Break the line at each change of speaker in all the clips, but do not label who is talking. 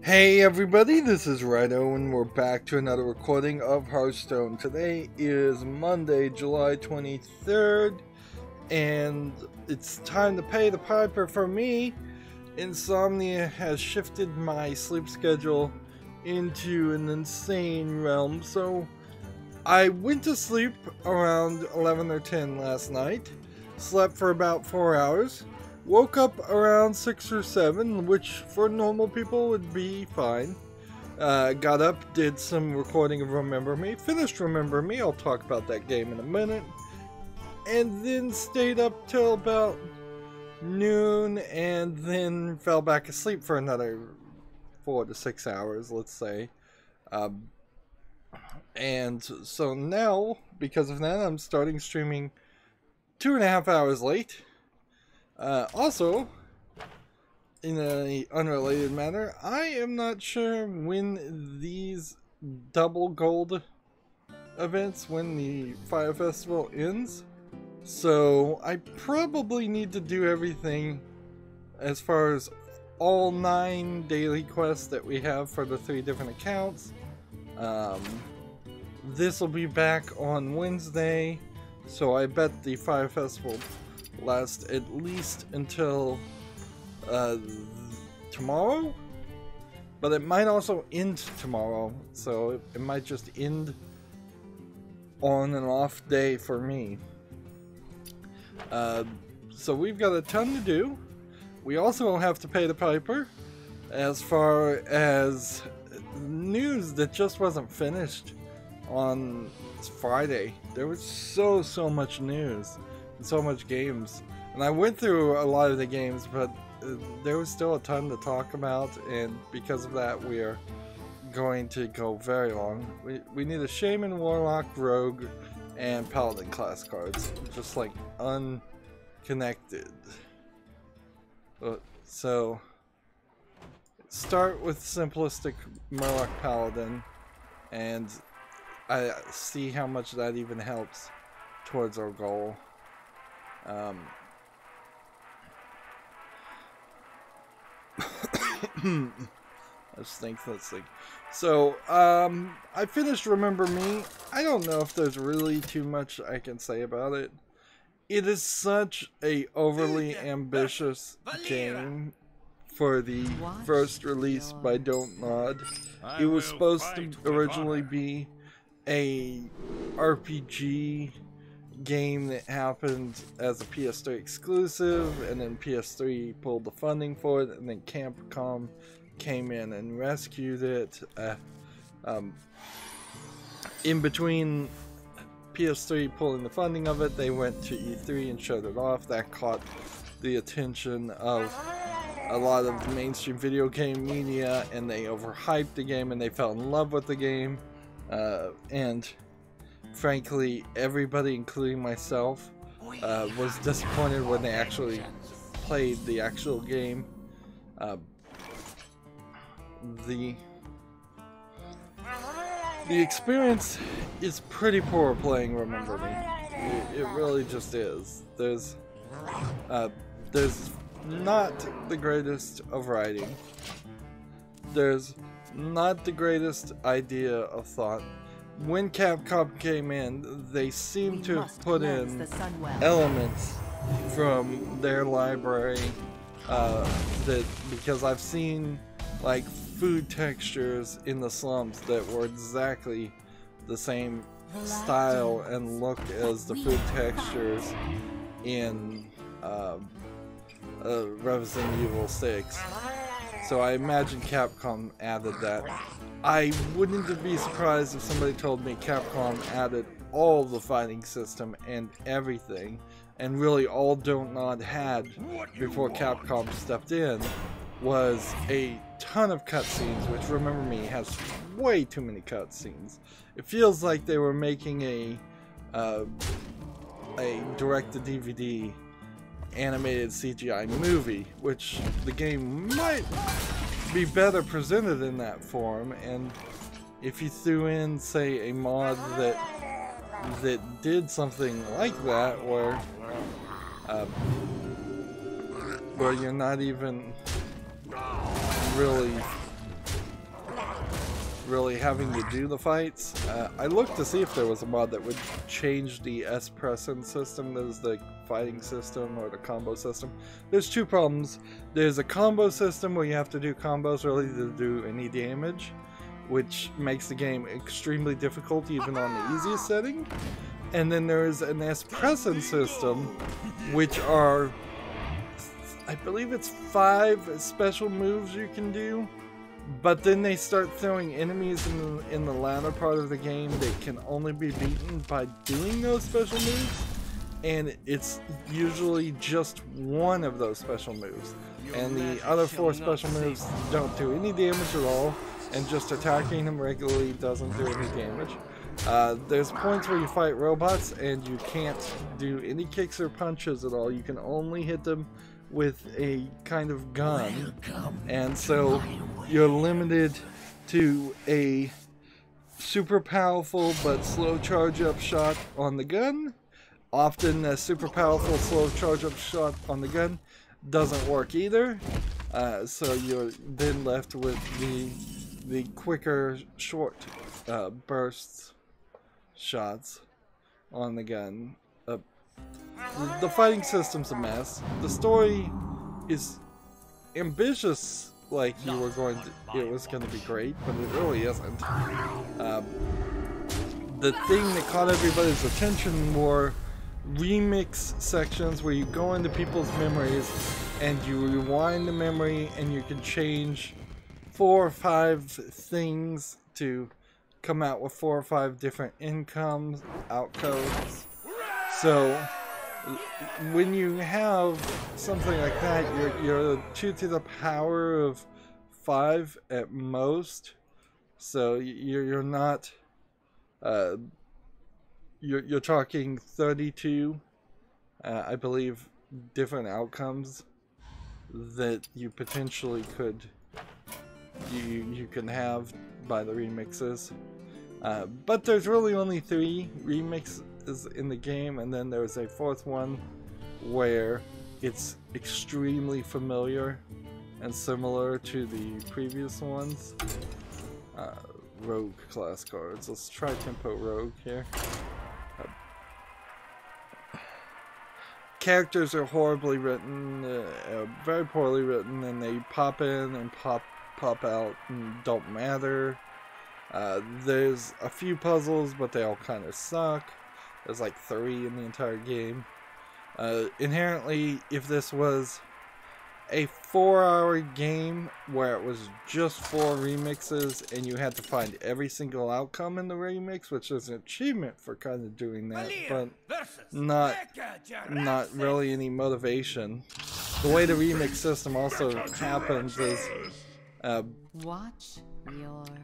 Hey everybody, this is Rydo and we're back to another recording of Hearthstone. Today is Monday, July 23rd, and it's time to pay the piper for me. Insomnia has shifted my sleep schedule into an insane realm, so I went to sleep around 11 or 10 last night, slept for about 4 hours, woke up around 6 or 7, which for normal people would be fine. Got up, did some recording of Remember Me, finished Remember Me, I'll talk about that game in a minute, and then stayed up till about noon and then fell back asleep for another 4 to 6 hours, let's say. And so now, because of that, I'm starting streaming 2.5 hours late. Also, in an unrelated matter, I am not sure when these double gold events, when the Fire Festival ends. So I probably need to do everything as far as all 9 daily quests that we have for the 3 different accounts. This will be back on Wednesday, so I bet the Fire Festival last at least until tomorrow, but it might also end tomorrow, so it might just end on an off day for me. So we've got a ton to do. We also have to pay the piper as far as news that just wasn't finished on Friday. There was so much news and so much games, and I went through a lot of the games, but there was still a ton to talk about, and because of that we are going to go very long. We need a Shaman, Warlock, Rogue, and Paladin class cards, just like unconnected. So start with simplistic Murloc Paladin, and I see how much that even helps towards our goal. Let's think. So, I finished Remember Me. I don't know if there's really too much I can say about it. It is such a overly ambitious game for the first release by Don't Nod. It was supposed to originally be a RPG game that happened as a PS3 exclusive, and then PS3 pulled the funding for it, and then Capcom came in and rescued it. In between PS3 pulling the funding of it, they went to E3 and showed it off. That caught the attention of a lot of mainstream video game media, and they overhyped the game, and they fell in love with the game. And frankly, everybody, including myself, was disappointed when they actually played the actual game. The experience is pretty poor playing Remember Me. It really just is. There's not the greatest of writing. There's not the greatest idea of thought. When Capcom came in, they seem to have put in elements from their library because I've seen like food textures in the slums that were exactly the same style and look as the food textures in Resident Evil 6. So I imagine Capcom added that. I wouldn't be surprised if somebody told me Capcom added all the fighting system and everything, and really all Don't Nod had before Capcom stepped in was a ton of cutscenes, which Remember Me has way too many cutscenes. It feels like they were making a direct-to-DVD animated CGI movie, which the game might be better presented in that form, and if you threw in, say, a mod that did something like that, where you're not even really really having to do the fights. I looked to see if there was a mod that would change the S-Present system, that is the fighting system or the combo system. There's two problems. There's a combo system where you have to do combos really to do any damage, which makes the game extremely difficult even on the easiest setting. And then there's an S-Present system, which are, I believe it's 5 special moves you can do. But then they start throwing enemies in the latter part of the game that can only be beaten by doing those special moves. And it's usually just one of those special moves. And the other 4 special moves don't do any damage at all. And just attacking them regularly doesn't do any damage. There's points where you fight robots and you can't do any kicks or punches at all. You can only hit them with a kind of gun. And so you're limited to a super powerful but slow charge up shot on the gun. Often a super powerful slow charge up shot on the gun doesn't work either. So you're then left with the quicker short bursts shots on the gun. The fighting system's a mess. The story is ambitious, like it was going to be great, but it really isn't. The thing that caught everybody's attention were remix sections where you go into people's memories and you rewind the memory and you can change 4 or 5 things to come out with 4 or 5 different incomes, outcomes. So when you have something like that, you're 2 to the power of 5 at most. So you're not you're talking 32, I believe, different outcomes that you potentially could you can have by the remixes. But there's really only 3 remixes in the game, and then there's a 4th one where it's extremely familiar and similar to the previous ones. Rogue class cards. Let's try Tempo Rogue here. Characters are horribly written, very poorly written, and they pop in and pop out and don't matter. There's a few puzzles, but they all kind of suck. There's like 3 in the entire game. Inherently, if this was a 4-hour game where it was just 4 remixes and you had to find every single outcome in the remix, which is an achievement for kind of doing that, but not really any motivation. The way the remix system also happens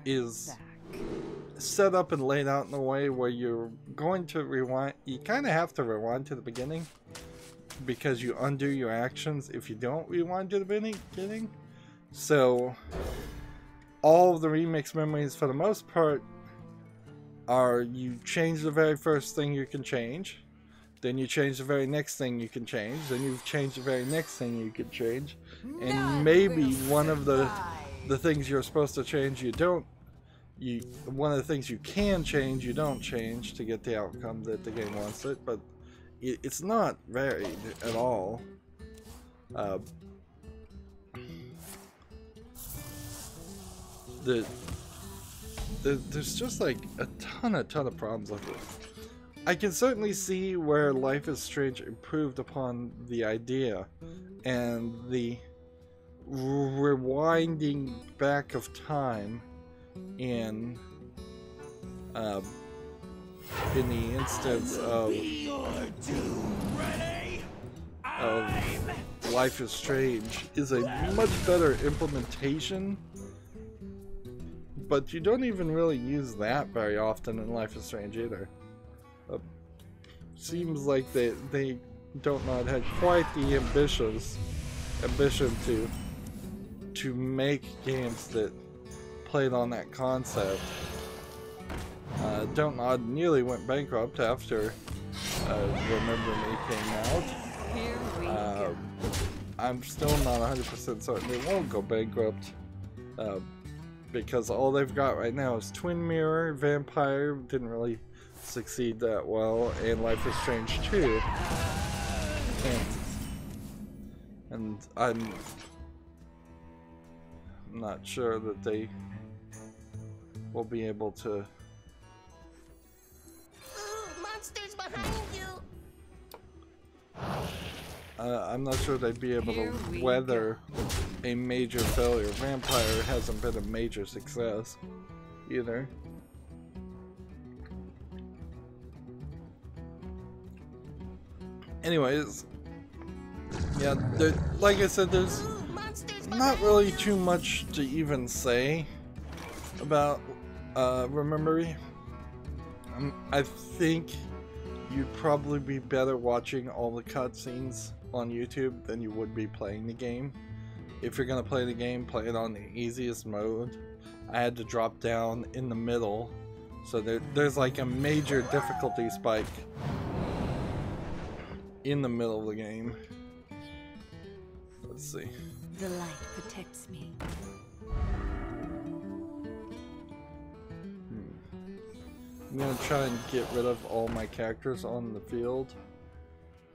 is set up and laid out in a way where you're going to rewind. You kind of have to rewind to the beginning because you undo your actions if you don't rewind to the beginning. So all of the remix memories for the most part are you change the very first thing you can change, then you change the very next thing you can change, then you change the very next thing you can change, and maybe one of the things you're supposed to change one of the things you can change you don't change to get the outcome that the game wants it, but it's not varied at all. There's just like a ton of problems with it. I can certainly see where Life is Strange improved upon the idea and the rewinding back of time in the instance of Life is Strange is a much better implementation, but you don't even really use that very often in Life is Strange either. Seems like they don't not have quite the ambition to make games that played on that concept. Don't Nod nearly went bankrupt after Remember Me came out. I'm still not 100% certain it won't go bankrupt because all they've got right now is Twin Mirror, Vampire, didn't really succeed that well, and Life is Strange 2. And I'm not sure that they will be able to.
Ooh, monsters behind you.
I'm not sure they'd be able to weather a major failure. Vampire hasn't been a major success either. Anyways, yeah, like I said, there's not really too much to even say about Remember Me. I think you'd probably be better watching all the cutscenes on YouTube than you would be playing the game. If you're gonna play the game, play it on the easiest mode. I had to drop down in the middle, so there's like a major difficulty spike in the middle of the game. Let's see.
The light protects me.
I'm gonna try and get rid of all my characters on the field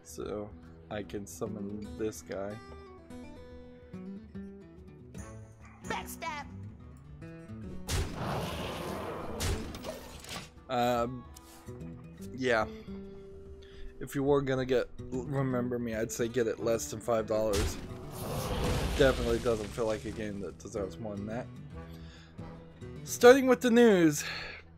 so I can summon this guy.
Backstab.
Yeah. If you were gonna get Remember Me, I'd say get it less than $5. Definitely doesn't feel like a game that deserves more than that. Starting with the news,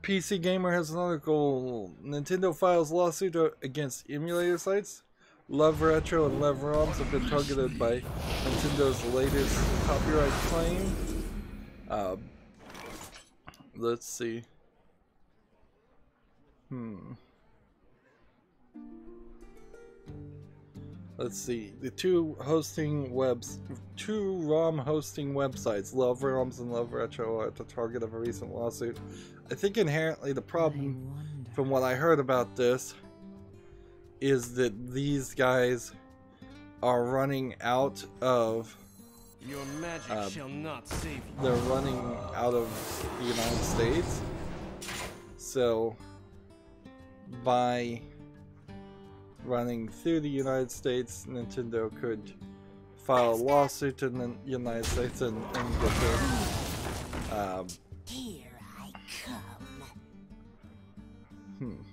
PC Gamer has an article. Nintendo files lawsuit against emulator sites. Love Retro and Love ROMs have been targeted by Nintendo's latest copyright claim. Let's see. Let's see. The two ROM hosting websites, Love ROMs and Love Retro, are at the target of a recent lawsuit. I think inherently the problem, from what I heard about this, is that these guys are running out of.
Your magic shall not save you.
They're running out of the United States, so by running through the United States, Nintendo could file a lawsuit in the United States and get their
Here I come.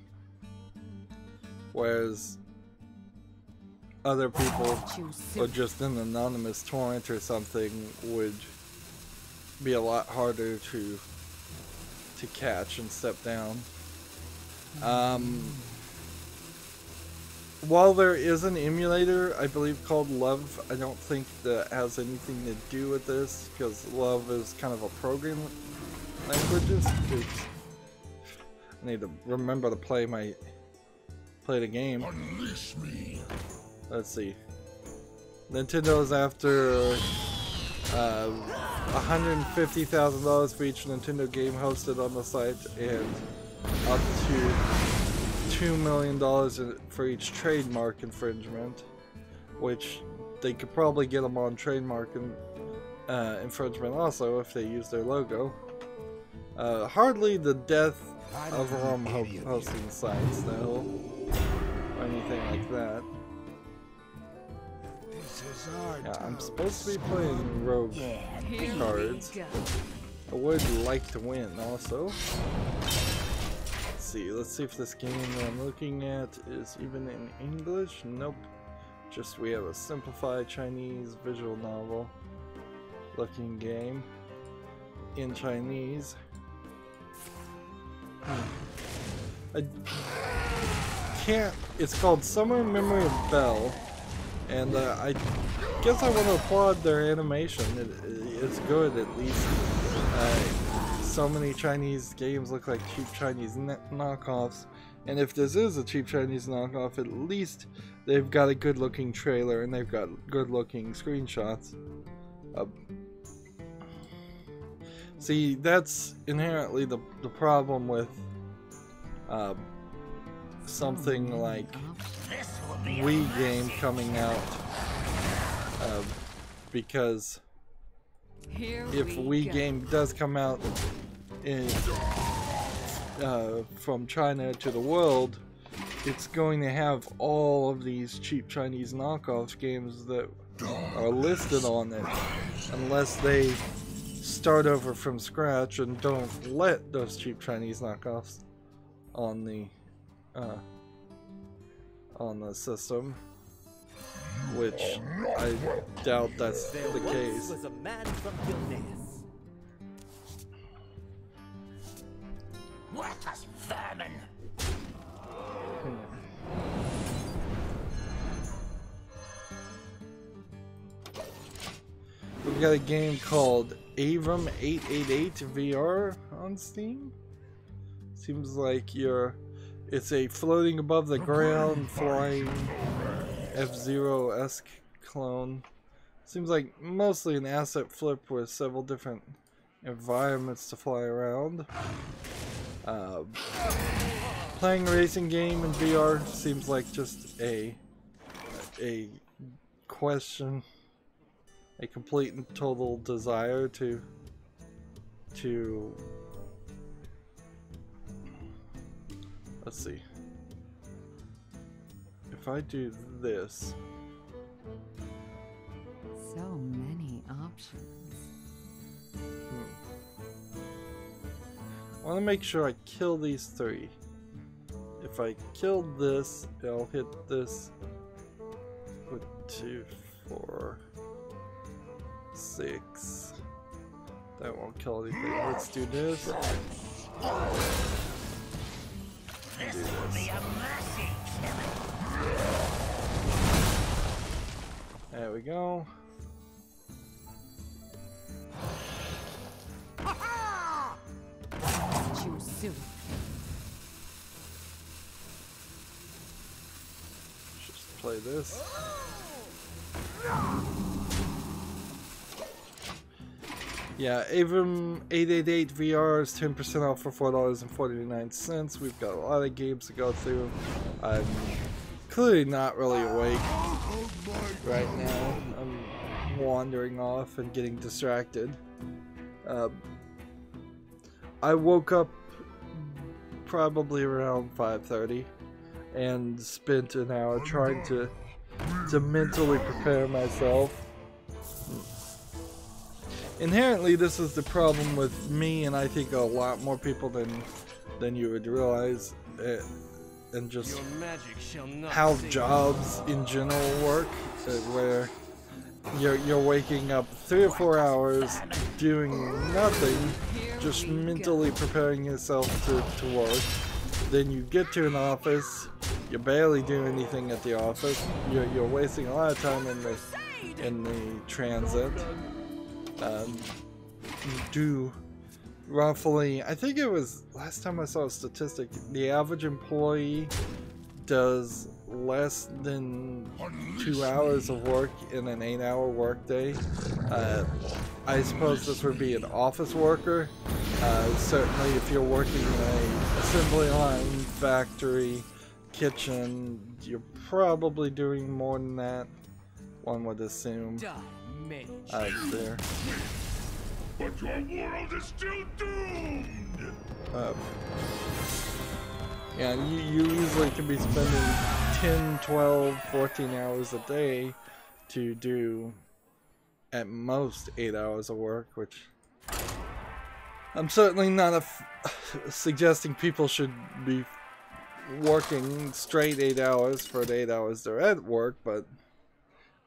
Whereas other people, or just an anonymous torrent or something, would be a lot harder to catch and step down. While there is an emulator, I believe, called Love, I don't think that has anything to do with this, because Love is kind of a programming language. Oops. I need to remember to play the game.
Unleash me.
Let's see. Nintendo's after $150,000 for each Nintendo game hosted on the site, and up to $2 million for each trademark infringement, which they could probably get them on trademark infringement also if they use their logo. Hardly the death of ROM hosting sites, though, or anything like that. Yeah, I'm supposed to be playing rogue cards. I would like to win also. Let's see if this game that I'm looking at is even in English. Nope. Just we have a simplified Chinese visual novel looking game in Chinese. I can't. It's called Summer in Memory of Belle, and I guess I want to applaud their animation. It's good, at least. So many Chinese games look like cheap Chinese knockoffs, and if this is a cheap Chinese knockoff, at least they've got a good looking trailer and they've got good looking screenshots. See, that's inherently the problem with something like Wii game coming out, because if Wii game does come out in, from China to the world, it's going to have all of these cheap Chinese knockoff games that are listed on it, unless they start over from scratch and don't let those cheap Chinese knockoffs on the system, which I doubt that's the case.
Was a man from Gilneas.
Worthless vermin.
We've got a game called Avram 888 VR on Steam. Seems like it's a floating above the ground flying F-Zero-esque clone. Seems like mostly an asset flip with several different environments to fly around. Playing a racing game in VR seems like just a question, a complete and total desire to let's see. If I do this,
So many options.
I want to make sure I kill these three. If I kill this, I'll hit this with 2, 4, 6. That won't kill anything. Let's do this. Do this. There we go.
Too soon.
Just play this. Yeah, Avram 888 VR is 10% off for $4.49. We've got a lot of games to go through. I'm clearly not really awake right now. I'm wandering off and getting distracted. I woke up probably around 5:30 and spent an hour trying to mentally prepare myself. Inherently, this is the problem with me, and I think a lot more people than you would realize, and just how jobs in general work, where you're waking up 3 or 4 hours doing nothing, just mentally preparing yourself to work. Then you get to an office, you barely do anything at the office. You're wasting a lot of time in the transit. You do roughly, I think it was last time I saw a statistic, the average employee does less than 2 hours of work in an 8-hour workday. I suppose this would be an office worker. Certainly if you're working in an assembly line, factory, kitchen, you're probably doing more than that, one would assume. There.
But your world is still doomed!
Yeah, you easily can be spending 10, 12, 14 hours a day to do at most 8 hours of work, which I'm certainly not suggesting people should be working straight 8 hours for the 8 hours they're at work, but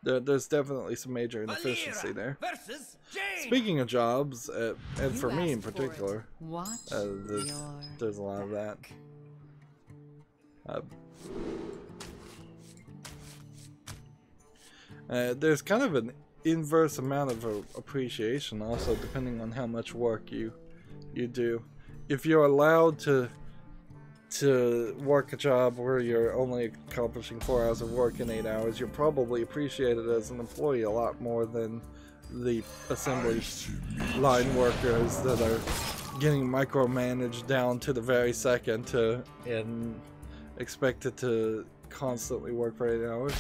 there's definitely some major inefficiency there. Speaking of jobs, and for me in particular, there's a lot of that. There's kind of an inverse amount of appreciation also, depending on how much work you do. If you're allowed to work a job where you're only accomplishing 4 hours of work in 8 hours, you're probably appreciated as an employee a lot more than the assembly line workers that are getting micromanaged down to the very second and expected to constantly work for 8 hours.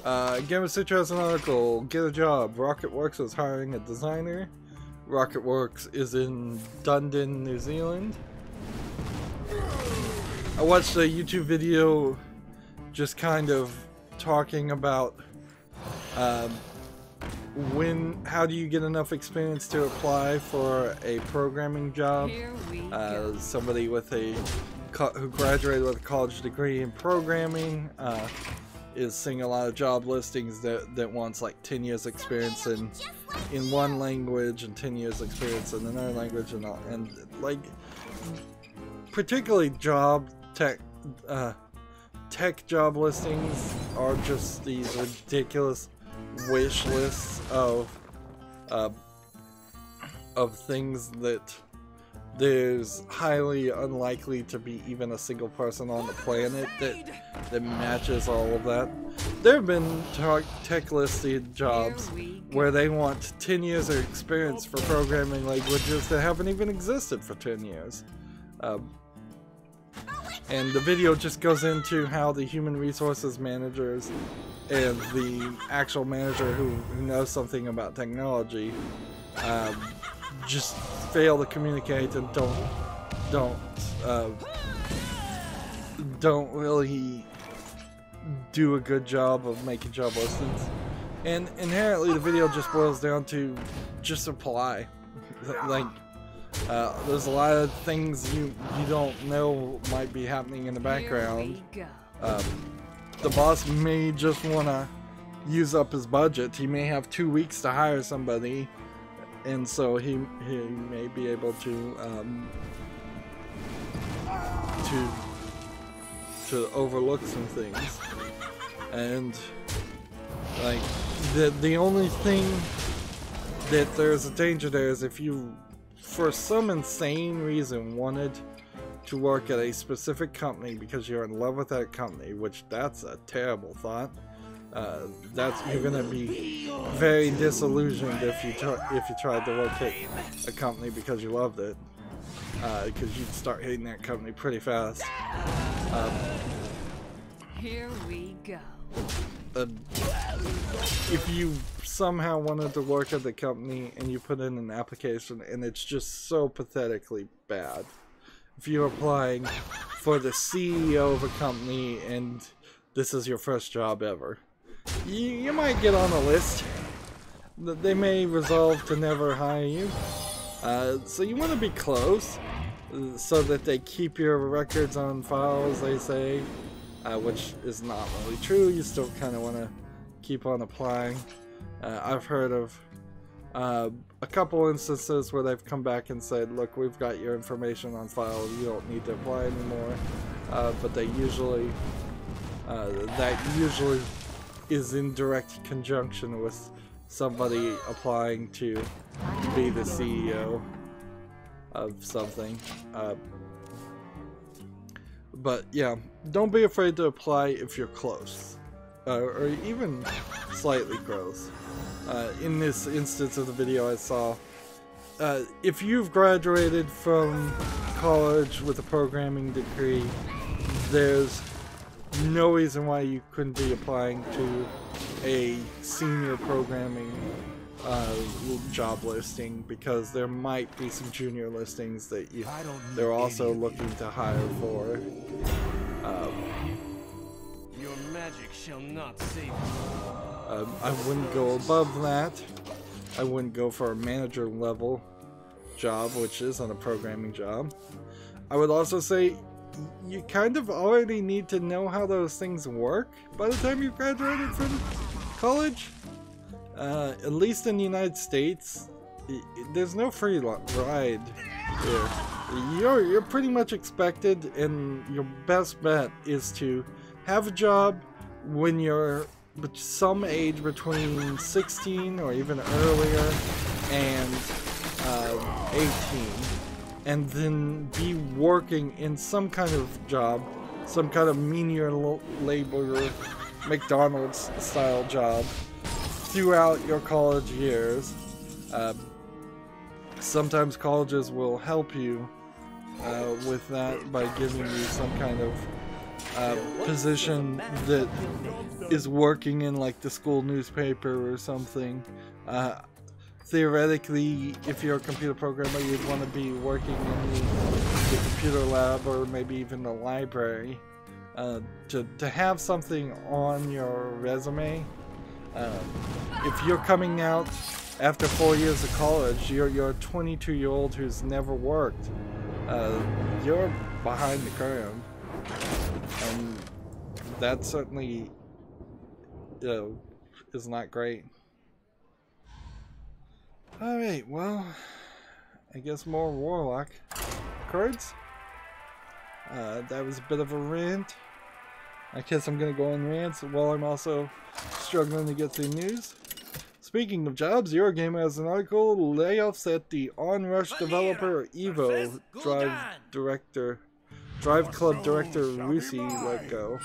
Gamasutra has an article. Get a job. Rocketworks is hiring a designer. Rocketworks is in Dunedin, New Zealand. I watched a YouTube video just kind of talking about how do you get enough experience to apply for a programming job. Somebody with who graduated with a college degree in programming is seeing a lot of job listings that wants like 10 years experience in one language and 10 years experience in another language, and like particularly tech job listings are just these ridiculous wish lists of things that there's highly unlikely to be even a single person on the planet that matches all of that. There have been tech listed jobs where they want 10 years of experience for programming languages that haven't even existed for 10 years. And the video just goes into how the human resources managers and the actual manager who knows something about technology just fail to communicate and don't really do a good job of making job listings. And inherently the video just boils down to just apply. Like there's a lot of things you don't know might be happening in the background. The boss may just want to use up his budget. He may have 2 weeks to hire somebody, and so he may be able to overlook some things. And like the only thing that there's a danger there is if you, for some insane reason, wanted to work at a specific company because you're in love with that company, which that's a terrible thought. You're gonna be very disillusioned if you tried to work at a company because you loved it, because you'd start hating that company pretty fast.
Here we go.
If you somehow wanted to work at the company and you put in an application and it's just so pathetically bad, if you're applying for the CEO of a company and this is your first job ever, you might get on a list. They may resolve to never hire you. So you want to be close so that they keep your records on file, as they say, which is not really true. You still kind of want to keep on applying. I've heard of a couple instances where they've come back and said, look, we've got your information on file, you don't need to apply anymore. But they usually that usually is in direct conjunction with somebody applying to be the CEO of something. But yeah, don't be afraid to apply if you're close, or even slightly close. In this instance of the video I saw, if you've graduated from college with a programming degree, there's no reason why you couldn't be applying to a senior programming job listing, because there might be some junior listings that they're also looking to hire for.
Your magic shall not save you.
I wouldn't go above that. I wouldn't go for a manager level job, which isn't a programming job. I would also say you kind of already need to know how those things work by the time you graduated from college. At least in the United States, there's no free ride here. You're pretty much expected, and your best bet is to have a job when you're some age between 16 or even earlier and 18, and then be working in some kind of job, some kind of menial labor, McDonald's style job throughout your college years. Sometimes colleges will help you with that by giving you some kind of position that is working in like the school newspaper or something. Theoretically, if you're a computer programmer, you'd want to be working in the computer lab or maybe even the library. To have something on your resume, if you're coming out after 4 years of college, you're a 22-year-old who's never worked. You're behind the curve, and that certainly is not great. Alright, well, I guess more Warlock cards. That was a bit of a rant. I guess I'm gonna go on rants while I'm also struggling to get through news. Speaking of jobs, Eurogamer has an article: layoffs at the Onrush developer Evo Drive Club director Rusi let go.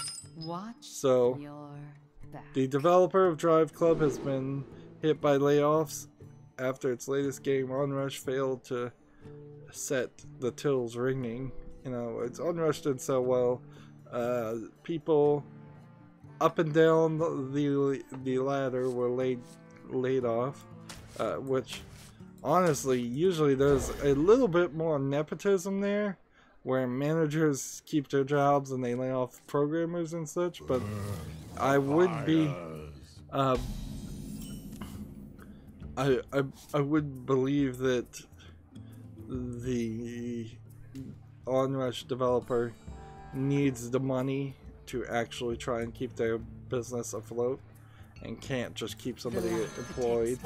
So, the developer of Drive Club has been hit by layoffs after its latest game, Onrush, failed to set the tills ringing. You know, its Onrush didn't sell well. People up and down the ladder were laid off, which honestly, usually there's a little bit more nepotism there, where managers keep their jobs and they lay off programmers and such. But I would be I would believe that the Onrush developer needs the money to actually try and keep their business afloat and can't just keep somebody employed.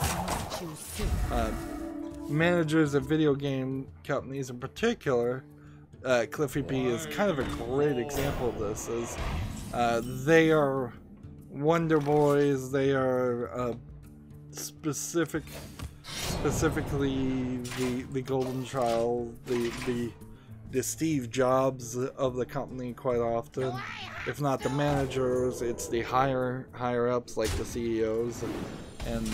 Managers of video game companies in particular, Cliffy B is kind of a great example of this. They are Wonder Boys, they are specifically the golden child, the Steve Jobs of the company quite often. If not the managers, it's the higher ups like the CEOs and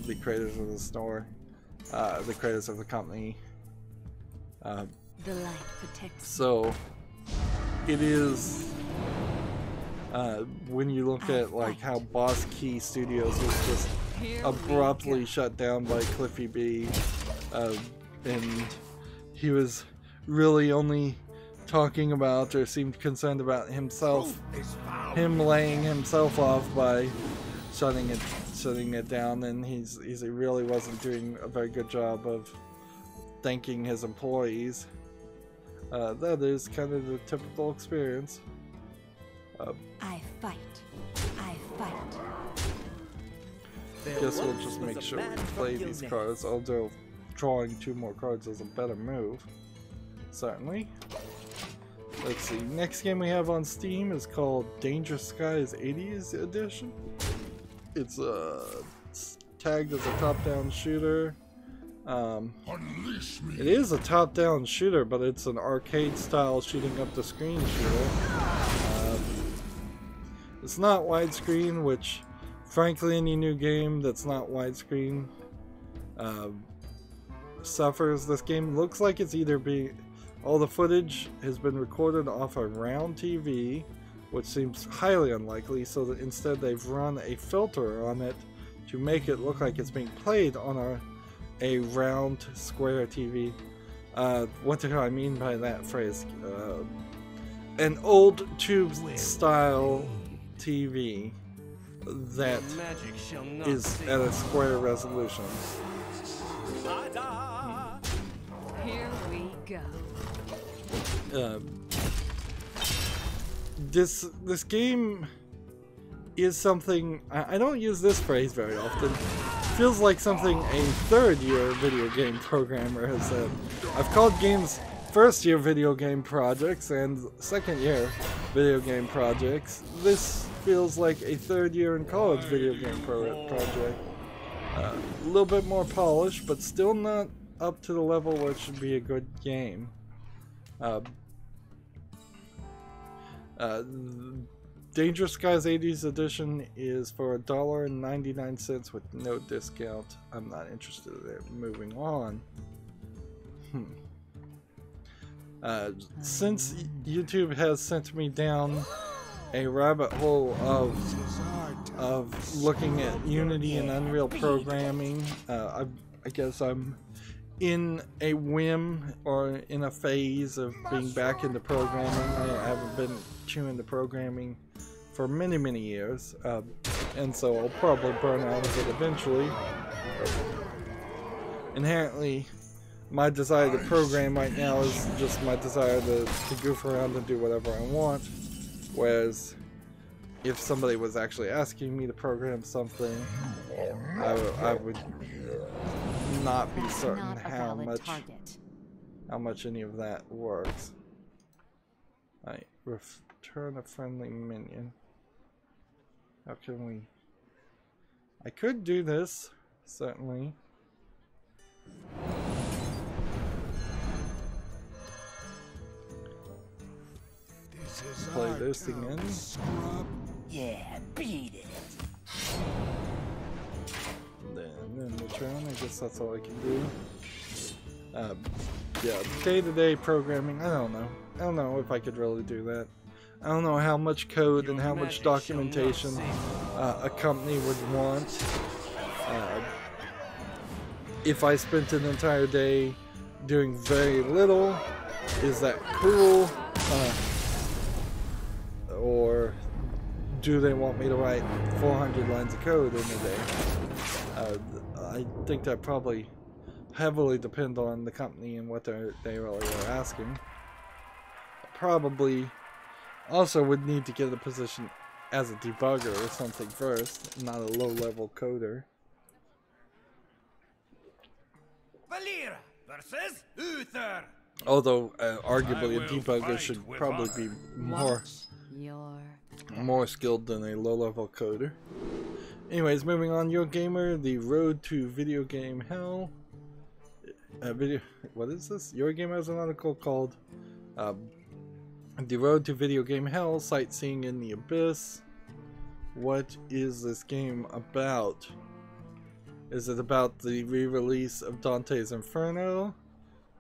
the creators of the store, the creators of the company.
The light protects.
So it is when you look at like how Boss Key Studios was just abruptly shut down by Cliffy B, and he was really only talking about or seemed concerned about himself, him laying himself off by shutting it down, and he really wasn't doing a very good job of thanking his employees. That is kind of the typical experience.
I fight.
Guess we'll just make sure we play these cards, although drawing 2 more cards is a better move. Certainly. Let's see, next game we have on Steam is called Dangerous Skies 80s Edition. It's tagged as a top-down shooter. It is a top-down shooter, but it's an arcade-style shooting up the screen shooter. It's not widescreen, which, frankly, any new game that's not widescreen suffers. This game looks like it's either all the footage has been recorded off a round TV, which seems highly unlikely, so that instead they've run a filter on it to make it look like it's being played on a round square TV. What do I mean by that phrase? An old tube style TV that is at a square resolution.
Here we go.
This game is something I don't use this phrase very often. Feels like something a third-year video game programmer has said. I've called games first-year video game projects and second-year video game projects. This feels like a third-year in college video game project. A little bit more polished, but still not up to the level where it should be a good game. Dangerous Skies 80s Edition is for $1.99 with no discount. I'm not interested in it. Moving on. Since YouTube has sent me down a rabbit hole of looking at Unity and Unreal programming. I guess I'm in a whim or in a phase of being back into programming. I haven't been chewing the programming for many years, and so I'll probably burn out of it eventually. Inherently, my desire to program right now is just my desire to goof around and do whatever I want, whereas if somebody was actually asking me to program something, I would not be certain how much any of that works. Alright, return a friendly minion. How can we... I could do this, certainly. Play this again.
Yeah, beat it.
Then return. I guess that's all I can do. Yeah, day-to-day programming. I don't know. I don't know if I could really do that. I don't know how much code and how much documentation a company would want. If I spent an entire day doing very little, is that cool? Or do they want me to write 400 lines of code in a day? I think that probably heavily depend on the company and what they really are asking. Probably also would need to get a position as a debugger or something first, not a low-level coder.
Valera versus Uther.
Although arguably a debugger should probably be more skilled than a low-level coder. Anyways, moving on. Eurogamer, the road to video game hell. What is this? Eurogamer has an article called "The Road to Video Game Hell: Sightseeing in the Abyss." What is this game about? Is it about the re-release of Dante's Inferno?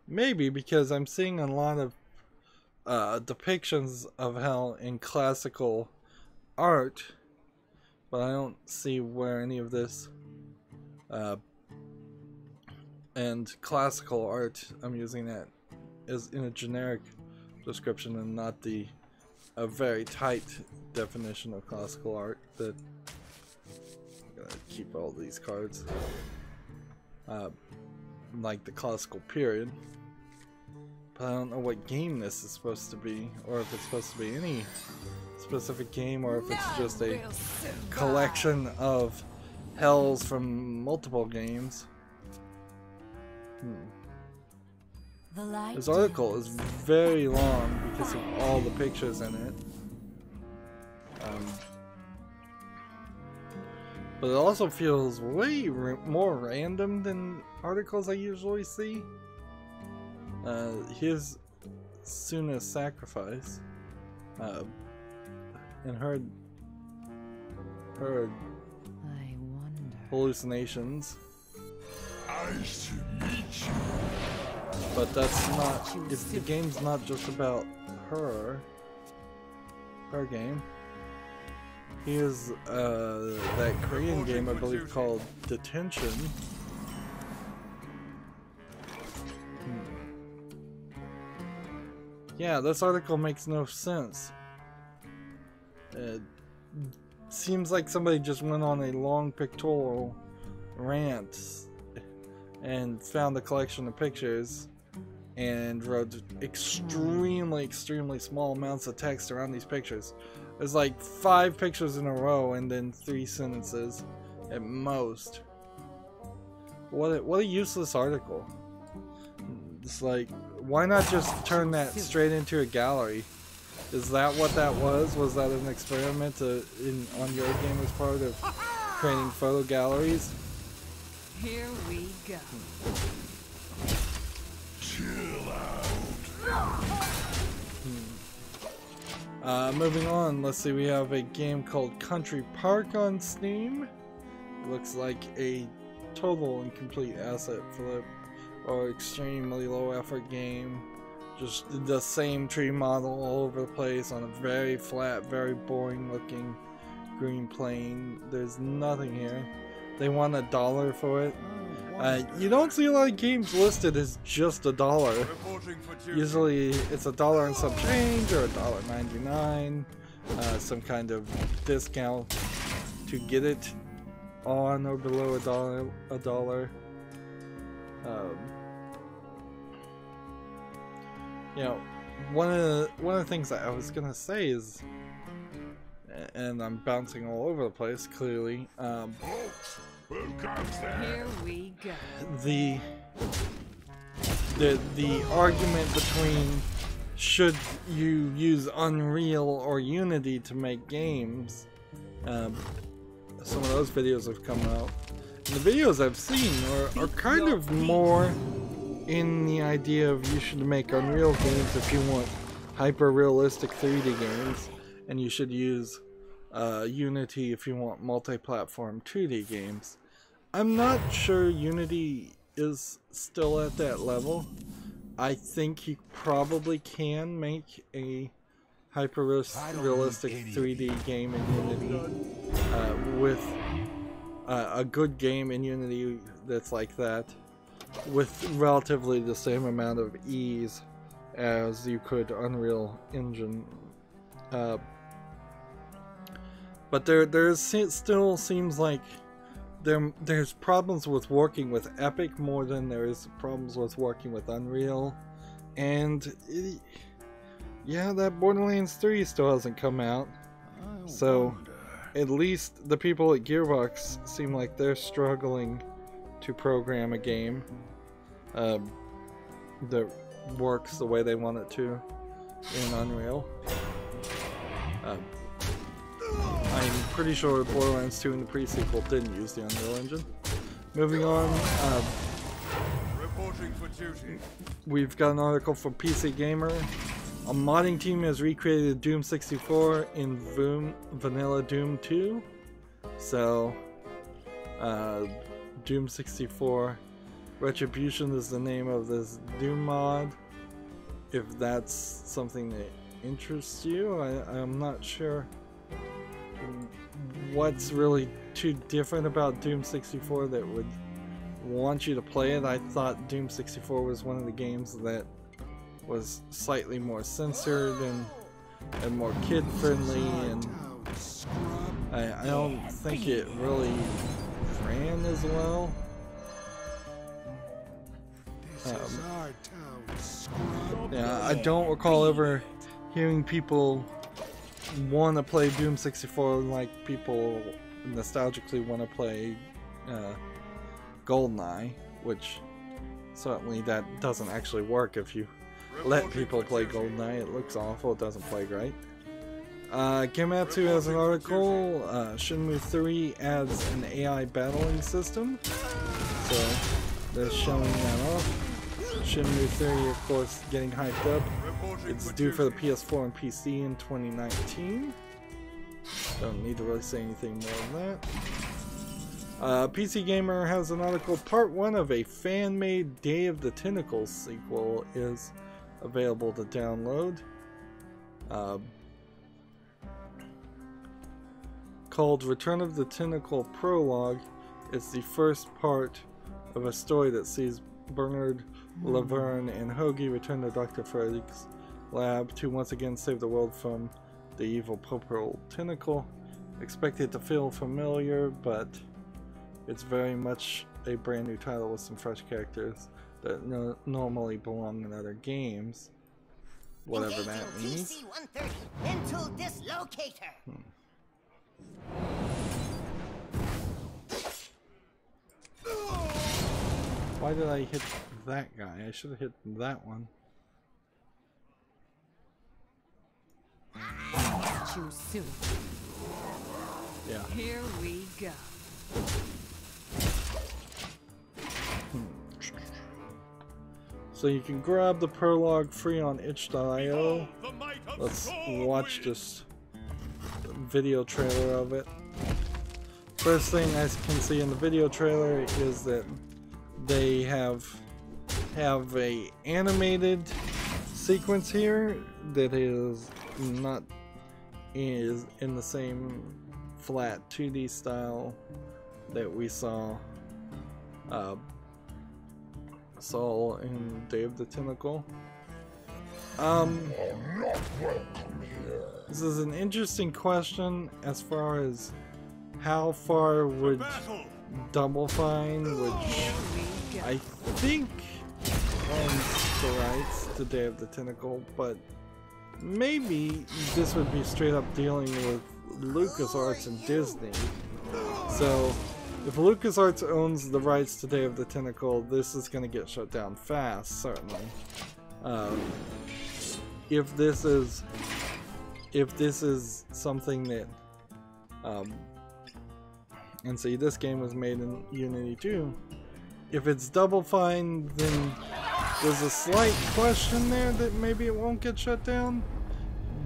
Maybe, because I'm seeing a lot of depictions of hell in classical art, but I don't see where any of this and classical art, I'm using that as in a generic description and not a very tight definition of classical art. That I'm gonna keep all these cards like the classical period. But I don't know what game this is supposed to be, or if it's supposed to be any specific game, or if it's just a collection of hells from multiple games. This article is very long because of all the pictures in it. But it also feels way more random than articles I usually see. Here's Suna's sacrifice, and her hallucinations. But that's not. The game's not just about her game. Here's that Korean game I believe called Detention. Yeah, this article makes no sense. It seems like somebody just went on a long pictorial rant and found a collection of pictures and wrote extremely small amounts of text around these pictures. There's like 5 pictures in a row and then 3 sentences at most. What a useless article. It's like, why not just turn that straight into a gallery? Is that what that was? Was that an experiment on your gamer's part of creating photo galleries?
Here we go.
Chill out.
Moving on, let's see, we have a game called Country Park on Steam. It looks like a total and complete asset flip or extremely low effort game Just the same tree model all over the place on a very flat, very boring looking green plane. There's nothing here. They want $1 for it. You don't see a lot of games listed as just $1. Usually it's $1 and some change or $1.99. Some kind of discount to get it on or below $1. You know, one of the things that I was gonna say is, and I'm bouncing all over the place clearly.
Here we go.
The argument between should you use Unreal or Unity to make games, some of those videos have come out. And the videos I've seen are kind of more in the idea of you should make Unreal games if you want hyper-realistic 3D games, and you should use Unity if you want multi-platform 2D games. I'm not sure Unity is still at that level. I think you probably can make a hyper-realistic 3D game in Unity with a good game in Unity that's like that, with relatively the same amount of ease as you could Unreal Engine. But there still seems like there's problems with working with Epic more than there is problems with working with Unreal. And yeah, that Borderlands 3 still hasn't come out. So at least the people at Gearbox seem like they're struggling to program a game that works the way they want it to in Unreal. I'm pretty sure Borderlands 2 and the pre-sequel didn't use the Unreal Engine. Moving on, we've got an article from PC Gamer. A modding team has recreated Doom 64 in Vanilla Doom 2. So, Doom 64 Retribution is the name of this Doom mod. If that's something that interests you, I'm not sure what's really too different about Doom 64 that would want you to play it. I thought Doom 64 was one of the games that was slightly more censored and more kid friendly, and I don't think it really ran as well. Yeah, I don't recall ever hearing people want to play Doom 64 like people nostalgically want to play GoldenEye, which certainly that doesn't actually work if you let people play GoldenEye. It looks awful, it doesn't play great. Gematsu has an article. Shenmue 3 adds an AI battling system, so they're showing that off. Shenmue 3, of course, getting hyped up. It's due for the PS4 and PC in 2019. Don't need to really say anything more than that. PC Gamer has an article. Part 1 of a fan-made Day of the Tentacles sequel is available to download. Called Return of the Tentacle Prologue. It's the first part of a story that sees Bernard, Laverne, and Hoagie return to Dr. Frederick's lab to once again save the world from the evil purple tentacle. Expect it to feel familiar, but it's very much a brand new title with some fresh characters that normally belong in other games. Whatever that means.
Mental dislocator.
Why did I hit that guy? I should have hit that one.
Too soon.
Yeah.
Here we go.
So you can grab the prologue free on itch.io. Let's watch this video trailer of it. First thing I can see in the video trailer is that they have a animated sequence here that is not in the same flat 2D style that we saw in Day of the Tentacle. This is an interesting question as far as how far would Double Fine, which I think owns the rights to Day of the Tentacle, but maybe this would be straight up dealing with LucasArts and Disney. So if LucasArts owns the rights to Day of the Tentacle, this is going to get shut down fast, certainly. If this is something that, and see, this game was made in Unity too. If it's Double Fine, then there's a slight question there that maybe it won't get shut down,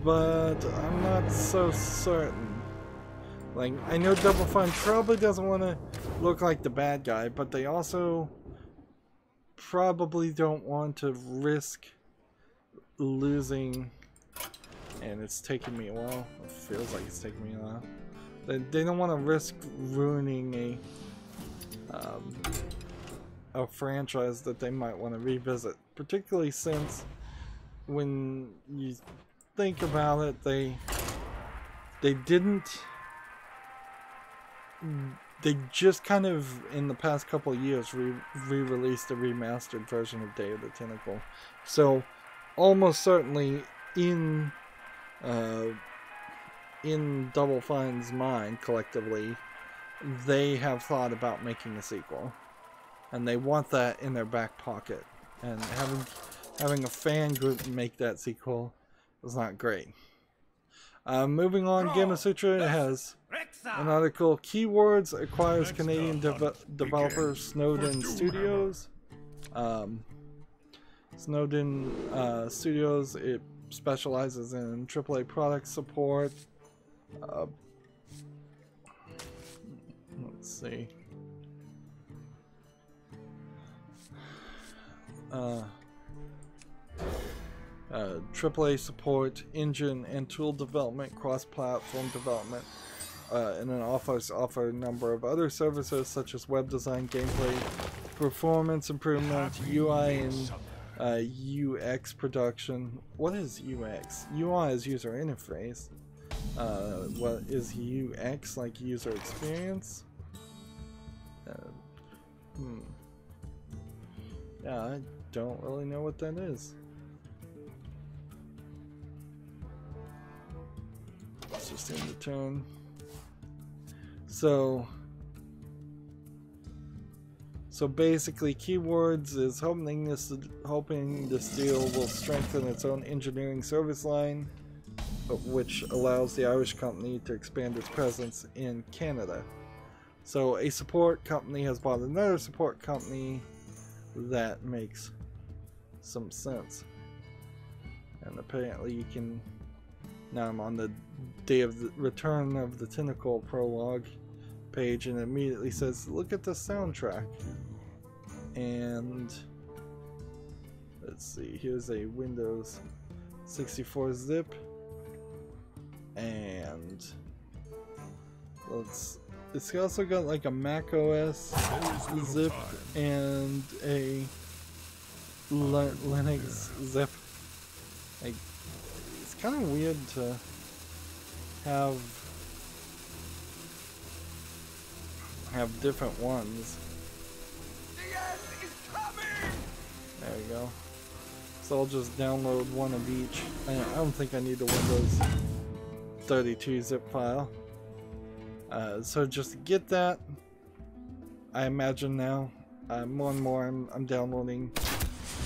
but I'm not so certain. Like, I know Double Fine probably doesn't want to look like the bad guy, but they also probably don't want to risk losing, and it's taking me a while. It feels like it's taking me a while. They don't want to risk ruining a franchise that they might want to revisit, particularly since when you think about it, they just kind of in the past couple of years re-released a remastered version of Day of the Tentacle. So almost certainly in Double Fine's mind, collectively, they have thought about making a sequel, and they want that in their back pocket. And having a fan group make that sequel is not great. Moving on, Gamasutra has an article. Keywords acquires Canadian developer Snowden Studios. Snowden Studios, it specializes in AAA product support. Let's see. AAA support, engine and tool development, cross-platform development, and then offer a number of other services such as web design, gameplay, performance improvement, UI and UX production. What is UX? UI is user interface. What is UX, like user experience? Yeah, I don't really know what that is. It's just in the turn. So basically, Keywords is hoping this deal will strengthen its own engineering service line, which allows the Irish company to expand its presence in Canada. So a support company has bought another support company. That makes some sense. And apparently you can... Now I'm on the Day of the Return of the Tentacle prologue page, and it immediately says, look at the soundtrack. And let's see, here's a Windows 64 zip, and it's also got like a Mac OS zip and a Linux zip. Like, it's kind of weird to have different ones. There you go. So I'll just download one of each. I don't think I need the Windows 32 zip file. So just to get that, I imagine now, more and more I'm downloading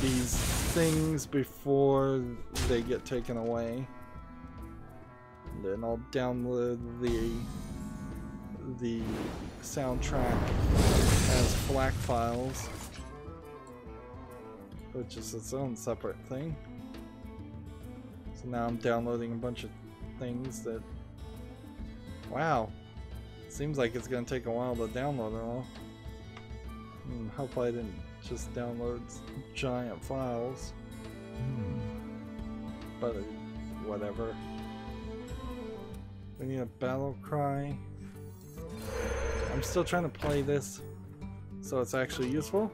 these things before they get taken away. And then I'll download the soundtrack as FLAC files, which is its own separate thing. So now I'm downloading a bunch of things that, wow, seems like it's gonna take a while to download it all. Hopefully I didn't just download giant files. but whatever. We need a battle cry. I'm still trying to play this so it's actually useful.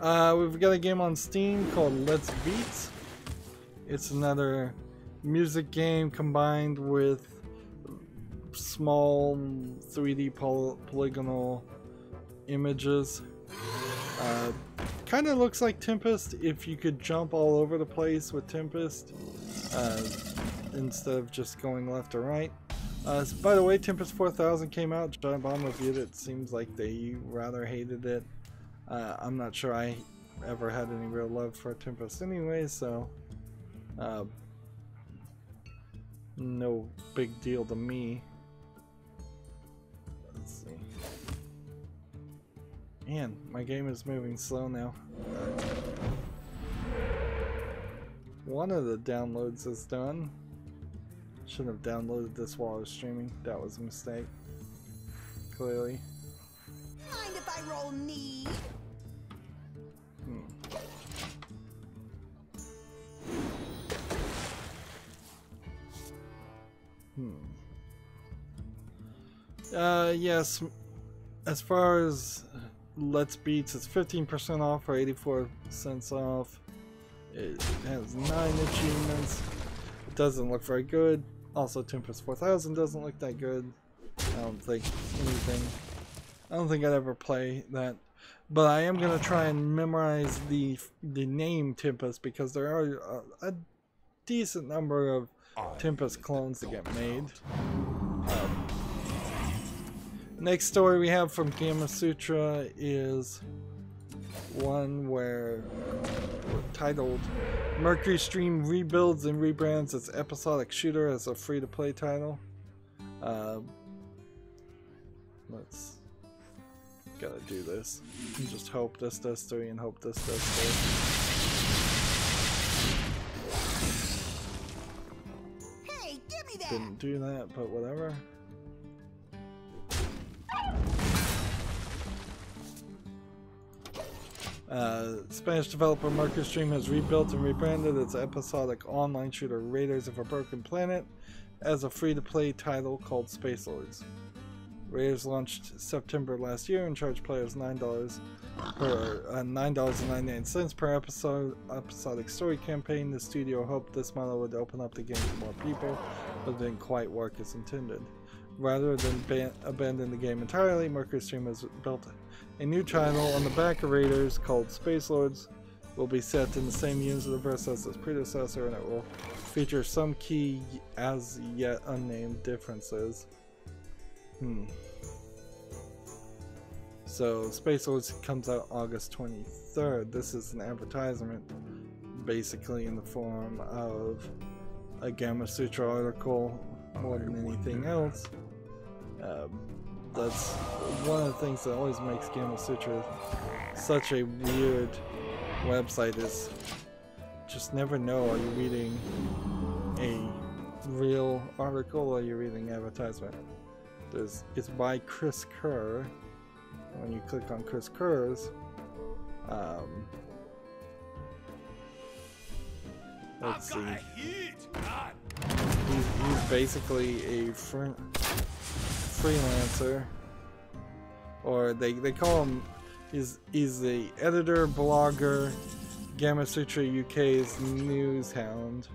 We've got a game on Steam called Let's Beats. It's another music game combined with small 3D polygonal images. Kind of looks like Tempest if you could jump all over the place with Tempest instead of just going left or right. By the way, Tempest 4000 came out. John Bomb reviewed it. Seems like they rather hated it. I'm not sure I ever had any real love for Tempest anyway, so no big deal to me. Let's see. Man, my game is moving slow now. One of the downloads is done. Shouldn't have downloaded this while I was streaming. That was a mistake. Clearly.
Mind if I roll need? Yes, as far as Let's Beats, it's 15% off or 84 cents off. It has 9 achievements. It doesn't look very good. Also, Tempest 4000 doesn't look that good. I don't think I'd ever play that. But I am going to try and memorize the name Tempest, because there are a decent number of Tempest clones that get made. Next story we have from Gamma Sutra is one where titled Mercury Stream rebuilds and rebrands its episodic shooter as a free-to-play title. Let's gotta do this. And just hope this does 3 and hope this does 3. Hey, give me that!
Didn't do that, but whatever. Spanish developer Mercury Stream has rebuilt and rebranded its episodic online shooter Raiders of a Broken Planet as a free-to-play title called Space Lords. Raiders launched September last year and charged players $9.99 per episodic story campaign. The studio hoped this model would open up the game to more people, but it didn't quite work as intended. Rather than abandon the game entirely, Mercury Stream has built a new title on the back of Raiders called Space Lords. Will be set in the same universe as its predecessor, and it will feature some key as yet unnamed differences. So Space Lords comes out August 23rd. This is an advertisement basically in the form of a Gamma Sutra article more than anything else. That's one of the things that always makes Gamma Sutra such a weird website, is just never know, are you reading a real article or are you reading advertisement? It's by Chris Kerr. When you click on Chris Kerr's, let's see. He's basically a freelancer, or they call him. He's the editor, blogger, Gamma Sutra UK's news hound.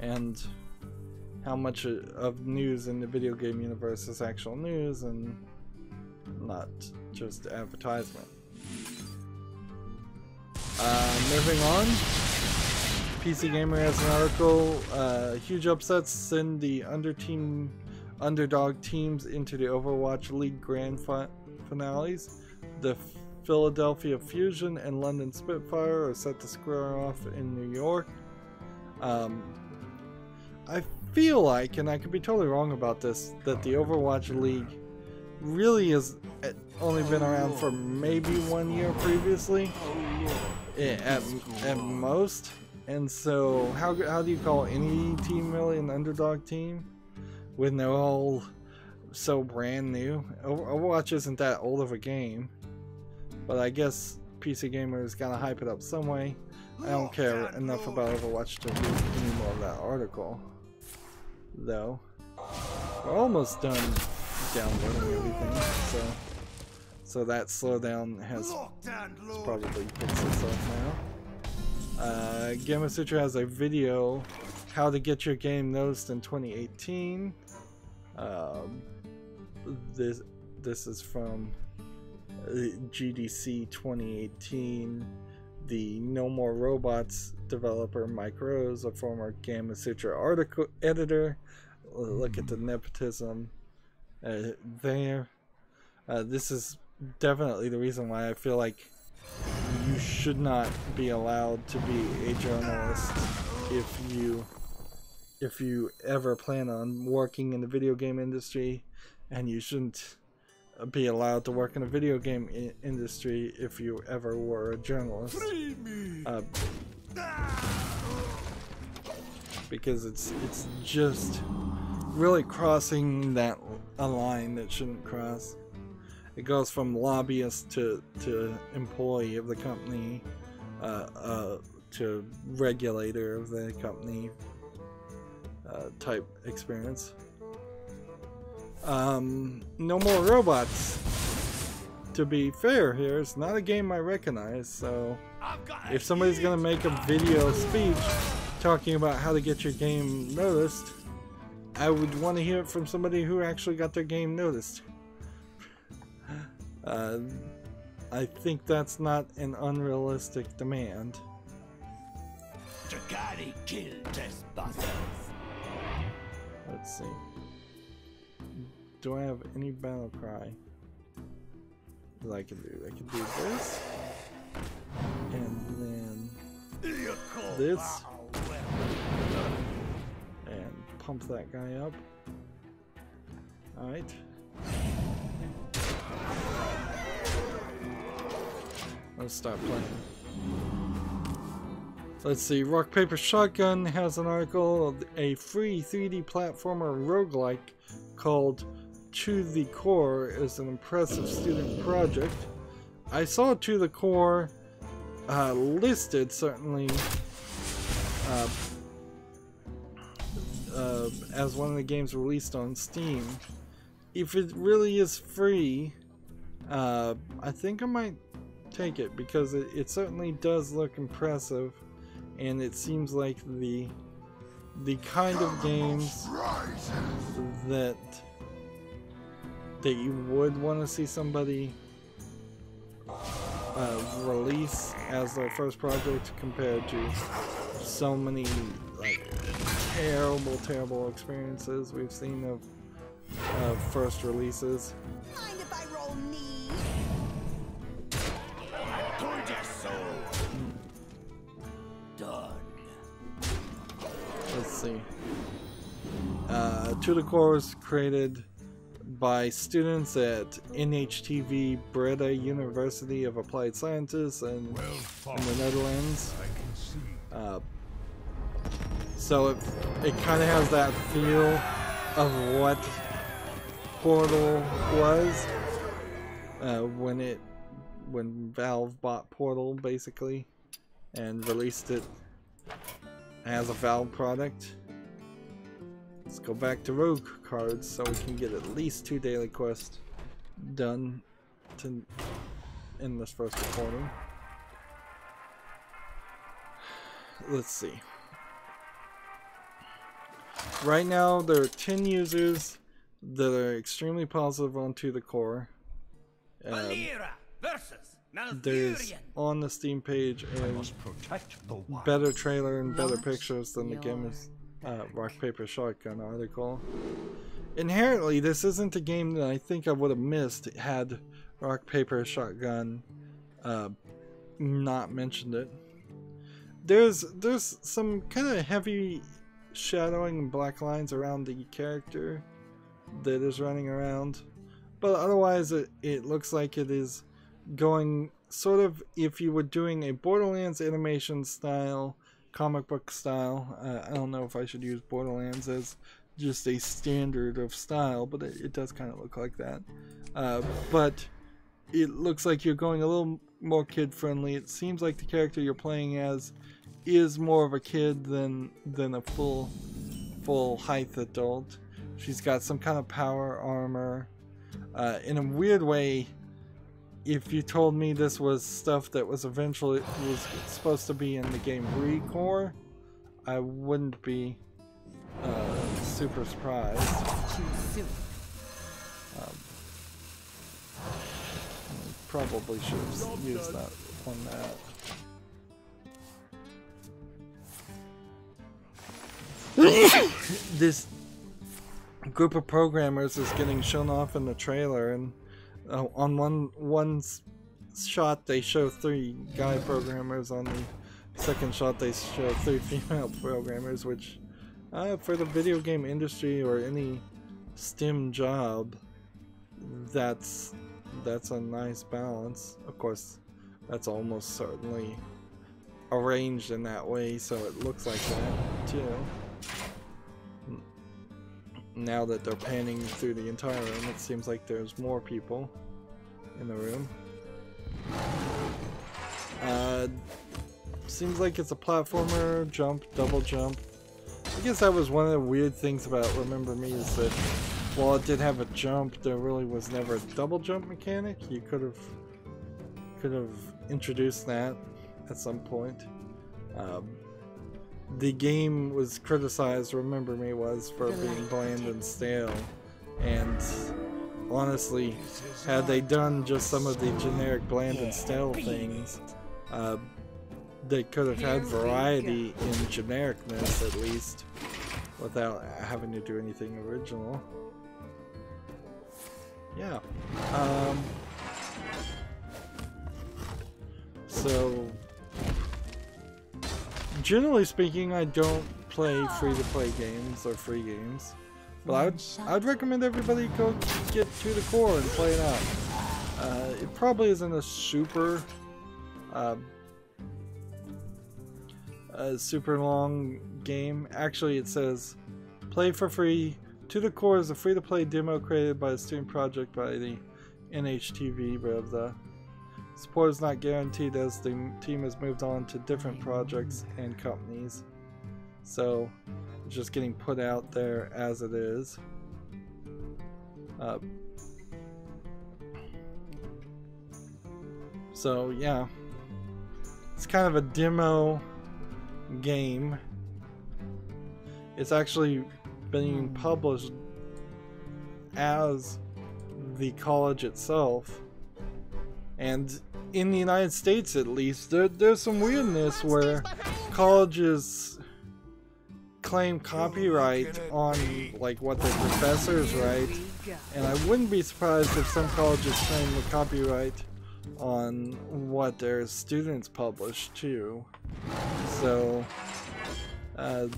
And how much of news in the video game universe is actual news and not just advertisement. Moving on, PC Gamer has an article. Huge upsets send the underdog teams into the Overwatch League Grand Finales. The Philadelphia Fusion and London Spitfire are set to square off in New York. I feel like, and I could be totally wrong about this, that the Overwatch League really has only been around for maybe 1 year previously, at most. And so how do you call any team really an underdog team when they're all
so brand new. Overwatch isn't that old of a game, but I guess PC gamers gotta hype it up some way. I don't care enough about Overwatch to read any more of that article, though. We're almost done downloading everything, so that slowdown has probably fixed itself now. Gamma Sutra has a video, how to get your game noticed in 2018. This is from GDC 2018. The No More Robots developer Mike Rose, a former Gamma Sutra article editor. Look at the nepotism there. This is definitely the reason why I feel like you should not be allowed to be a journalist if you ever plan on working in the video game industry, and you shouldn't be allowed to work in a video game industry if you ever were a journalist. Because it's just really crossing a line that shouldn't cross. It goes from lobbyist to employee of the company, to regulator of the company type experience. No More Robots, to be fair here, it's not a game I recognize, so if somebody's gonna make a video speech talking about how to get your game noticed, I would want to hear it from somebody who actually got their game noticed. I think that's not an unrealistic demand. Let's see. Do I have any battle cry that I can do? I can do this, and then this, and pump that guy up. Alright. Let's start playing. Let's see, Rock Paper Shotgun has an article, a free 3D platformer roguelike called To the Core is an impressive student project. I saw To the Core listed, certainly, as one of the games released on Steam. If it really is free, I think I might take it, because it certainly does look impressive, and it seems like the kind of games that you would want to see somebody release as their first project, compared to so many like terrible experiences we've seen of first releases.
Mind if I roll knee? Done.
Let's see. To the Core was created by students at NHTV Breda University of Applied Sciences in the Netherlands. So it kind of has that feel of what Portal was when Valve bought Portal, basically, and released it as a Valve product. Let's go back to Rogue cards so we can get at least 2 daily quests done in this first recording. Let's see. Right now there are 10 users that are extremely positive on To the Core. There's on the Steam page a better trailer and better pictures than the game's Rock Paper Shotgun article. Inherently, this isn't a game that I think I would have missed had Rock Paper Shotgun not mentioned it. There's some kind of heavy shadowing and black lines around the character that is running around, but otherwise it looks like it is going sort of, if you were doing a Borderlands animation style, comic book style, I don't know if I should use Borderlands as just a standard of style, but it does kind of look like that. But it looks like you're going a little more kid-friendly. It seems like the character you're playing as is more of a kid than a full height adult. She's got some kind of power armor. In a weird way, if you told me this was stuff that was supposed to be in the game Recore, I wouldn't be super surprised.
Too soon.
Probably should have used that on that. This group of programmers is getting shown off in the trailer, and on one shot they show 3 guy programmers, on the second shot they show 3 female programmers, which for the video game industry or any STEM job, that's a nice balance. Of course, that's almost certainly arranged in that way, so it looks like that too. Now that they're panning through the entire room, it seems like there's more people in the room. Seems like it's a platformer, jump, double jump. I guess that was one of the weird things about Remember Me, is that while it did have a jump, there really was never a double jump mechanic. You could have introduced that at some point. The game was criticized, Remember Me was, for being bland and stale, and honestly, had they done just some of the generic bland and stale things, they could have had variety in genericness at least, without having to do anything original. Yeah. So generally speaking, I don't play free-to-play games or free games, but I'd recommend everybody go get to the core and play it out. It probably isn't a super long game. Actually, it says play for free. To the Core is a free-to-play demo created by a student project by the NHTV, but the support is not guaranteed as the team has moved on to different projects and companies. So it's just getting put out there as it is. So yeah, it's kind of a demo game. It's actually being published as the college itself, and in the United States at least, there's some weirdness where colleges claim copyright on like what their professors write, and I wouldn't be surprised if some colleges claim the copyright on what their students publish too. So it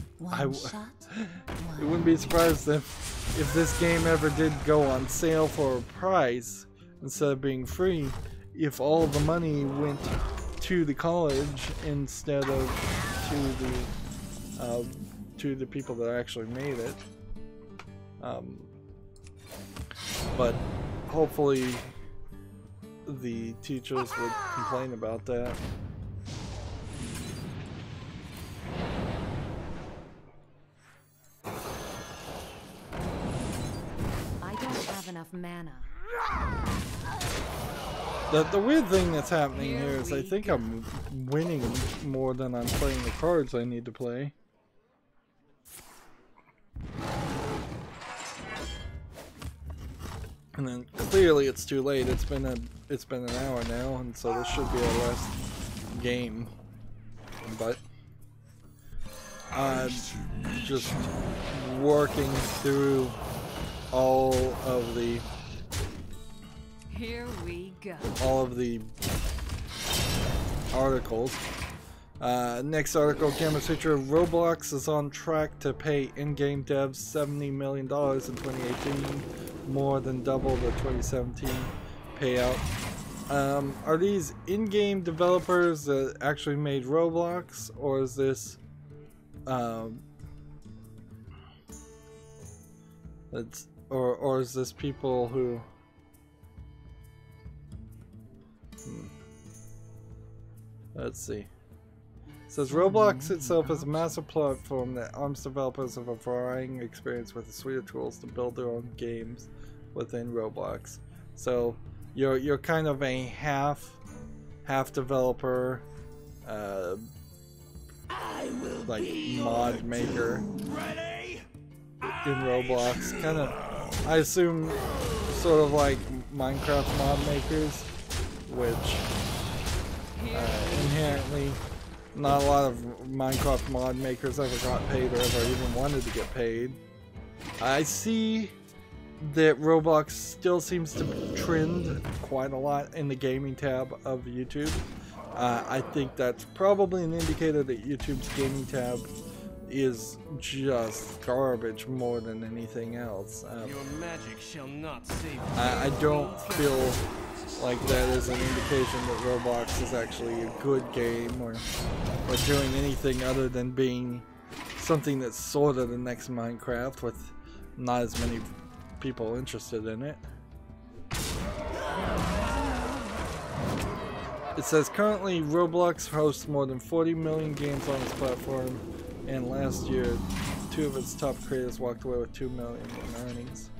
wouldn't be surprised if this game ever did go on sale for a price instead of being free, if all the money went to the college instead of to the people that actually made it. But hopefully the teachers would complain about that.
Enough mana.
The weird thing that's happening here is I think I'm winning more than I'm playing the cards I need to play. And then clearly it's too late. It's been an hour now, and so this should be our last game. But just working through all of the articles. Next article, Gamasutra, Roblox is on track to pay in-game devs $70 million in 2018, more than double the 2017 payout. Are these in-game developers that actually made Roblox, or is this It's or is this people who? Let's see. It says Roblox itself is a massive platform that arms developers of a varying experience with a suite of tools to build their own games within Roblox. So you're kind of a half developer, like mod maker in Roblox. Kind of, I assume, sort of like Minecraft mod makers, which inherently not a lot of Minecraft mod makers ever got paid or ever even wanted to get paid. I see that Roblox still seems to trend quite a lot in the gaming tab of YouTube. I think that's probably an indicator that YouTube's gaming tab is just garbage more than anything else.
Your magic shall not save.
I don't feel like that is an indication that Roblox is actually a good game or doing anything other than being something that's sort of the next Minecraft with not as many people interested in it. It says currently Roblox hosts more than 40 million games on its platform, and last year 2 of its top creators walked away with 2 million in earnings.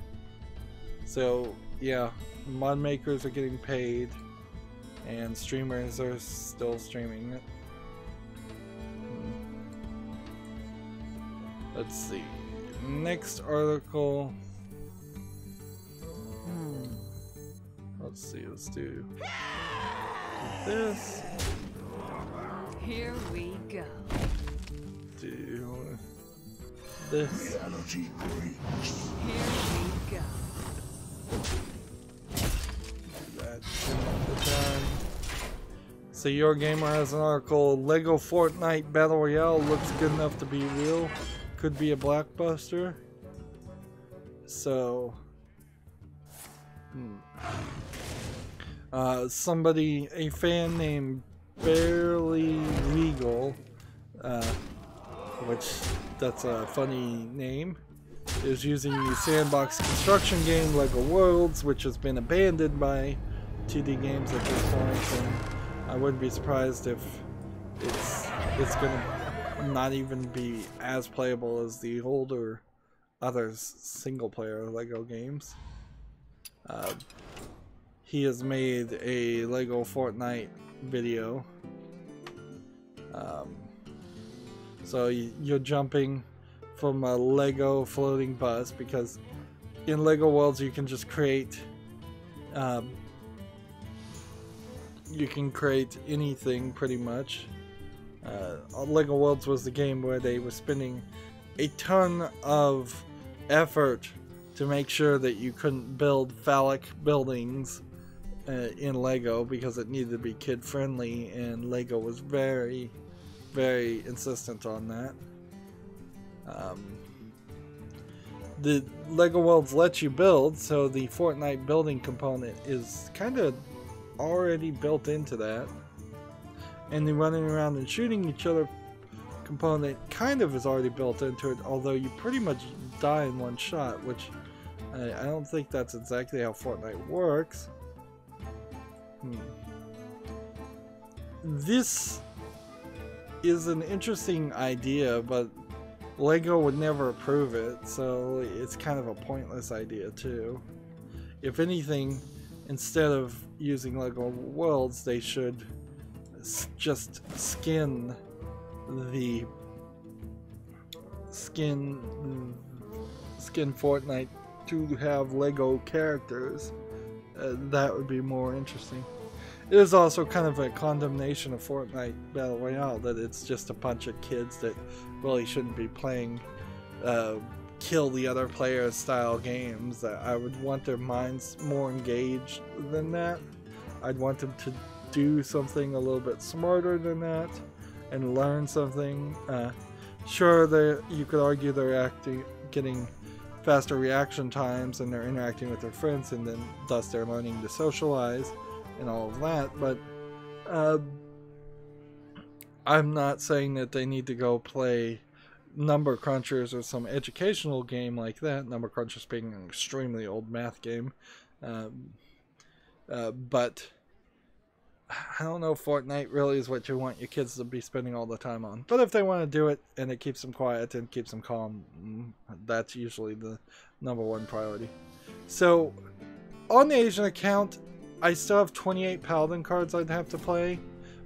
So yeah, mod makers are getting paid and streamers are still streaming it. Let's see. Next article. Let's see, let's do this.
Here we go.
Do this.
Reality breaks.
Here we go.
That the time. So Your Gamer has an article. Lego Fortnite Battle Royale looks good enough to be real. Could be a blockbuster. So somebody, a fan named Barely Legal, which that's a funny name, is using the sandbox construction game Lego Worlds, which has been abandoned by 2D Games at this point, and I wouldn't be surprised if it's gonna not even be as playable as the older other single player Lego games. He has made a Lego Fortnite video. So you're jumping from a Lego floating bus, because in Lego Worlds you can just create anything pretty much. Lego Worlds was the game where they were spending a ton of effort to make sure that you couldn't build phallic buildings in Lego, because it needed to be kid friendly, and Lego was very, very insistent on that. The Lego Worlds lets you build, so the Fortnite building component is kind of already built into that, and the running around and shooting each other component kind of is already built into it, although you pretty much die in one shot, which I don't think that's exactly how Fortnite works. This is an interesting idea, but Lego would never approve it, so it's kind of a pointless idea too. If anything, instead of using Lego Worlds, they should just skin Fortnite to have Lego characters. That would be more interesting. It is also kind of a condemnation of Fortnite Battle Royale that it's just a bunch of kids that really shouldn't be playing kill the other player style games. I would want their minds more engaged than that. I'd want them to do something a little bit smarter than that and learn something. Sure, you could argue they're getting faster reaction times and they're interacting with their friends, and then thus they're learning to socialize and all of that, but I'm not saying that they need to go play Number Crunchers or some educational game like that. Number Crunchers being an extremely old math game. But I don't know if Fortnite really is what you want your kids to be spending all the time on. But if they want to do it and it keeps them quiet and keeps them calm, that's usually the #1 priority. So, on the Asian account, I still have 28 Paladin cards I'd have to play.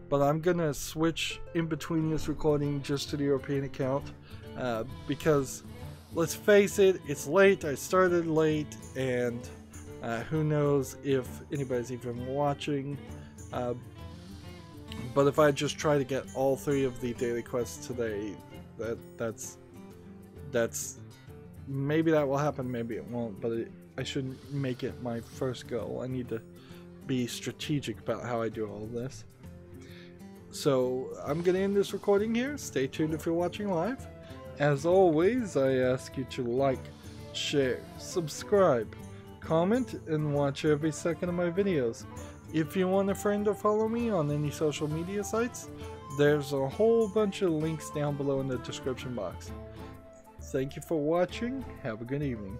But I'm going to switch in between this recording just to the European account. Because, let's face it, it's late. I started late. And who knows if anybody's even watching. But if I just try to get all 3 of the daily quests today, that's maybe that will happen, maybe it won't, but I shouldn't make it my first goal. I need to be strategic about how I do all of this. So I'm gonna end this recording here. Stay tuned if you're watching live. As always, I ask you to like, share, subscribe, comment, and watch every second of my videos. If you want a friend or follow me on any social media sites, there's a whole bunch of links down below in the description box. Thank you for watching. Have a good evening.